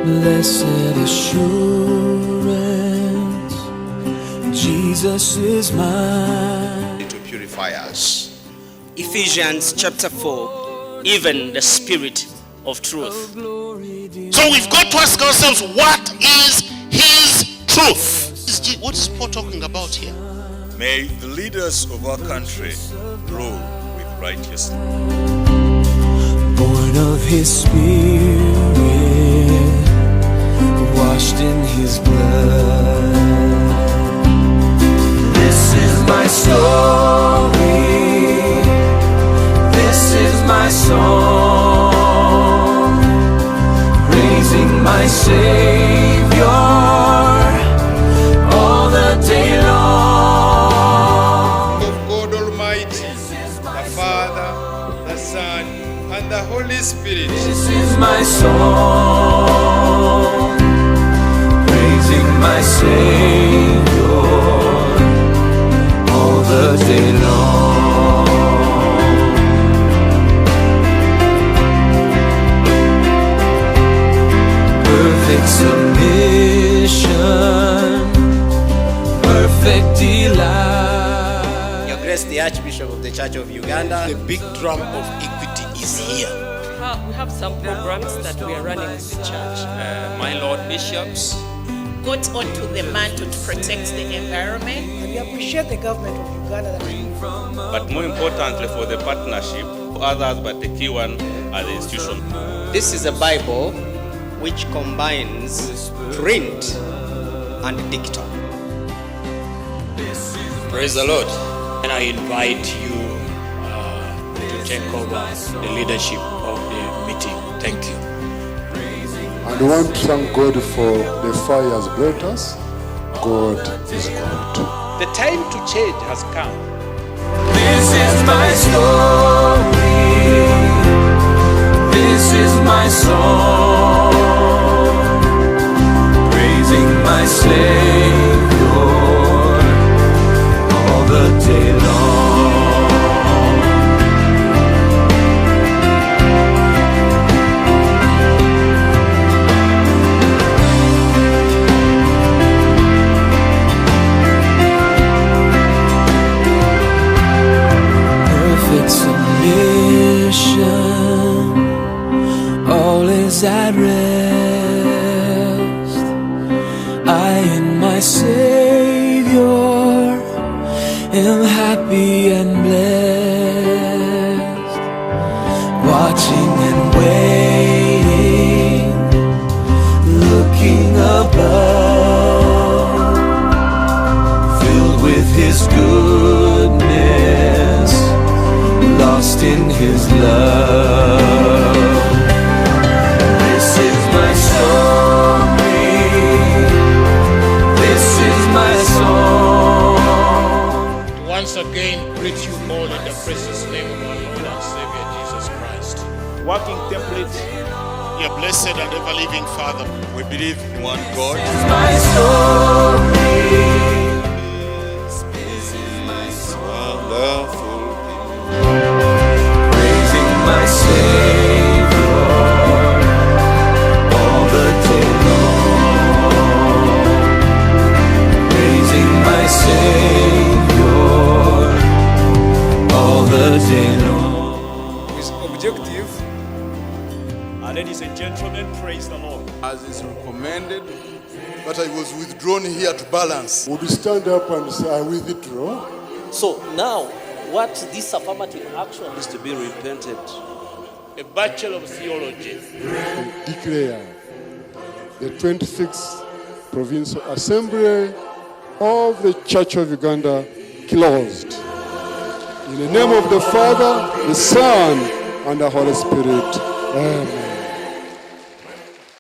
Blessed assurance, Jesus is mine. To purify us. Ephesians chapter 4, even the Spirit of truth. So we've got to ask ourselves, what is His truth? What is Paul talking about here? May the leaders of our country rule with righteousness. Born of His Spirit, washed in His blood. This is my story, this is my song, praising my Savior all the day long. Of God Almighty, the Father, the Son, and the Holy Spirit. This is my song, praising my Savior all the day long. Perfect submission, perfect delight. Your Grace, the Archbishop of the Church of Uganda. The big drum of equity is here. We have some programs that we are running with the church. My Lord Bishops got onto the mantle to protect the environment. And we appreciate the government of Uganda. but more importantly for the partnership, others, but the key one are the institution. This is a Bible which combines print and digital. Praise the Lord. And I invite you to take over the leadership of the meeting. Thank you. And we want to thank God for the fire He has brought us. God is good. The time to change has come. This is my story, this is my song, praising my Savior all the day long. Perfect submission, all is at rest. I and my Savior am happy and blessed, watching and waiting, looking above, filled with His goodness, lost in His love. This is my story, this is my song. Once again, greet you all in the precious name of our Lord and Savior Jesus Christ. Working template, your blessed and ever living Father. We believe in one God. This is my story. Wonderful. Praising my Savior all the day long. Praising my Savior all the day long. His objective, Ladies and gentlemen, praise the Lord. As is recommended, but I was withdrawn here to balance. Would you stand up and say, I withdraw? So now, what this affirmative action is to be repented. a Bachelor of Theology. Declare the 26th Provincial Assembly of the Church of Uganda closed. In the name of the Father, the Son, and the Holy Spirit. Amen.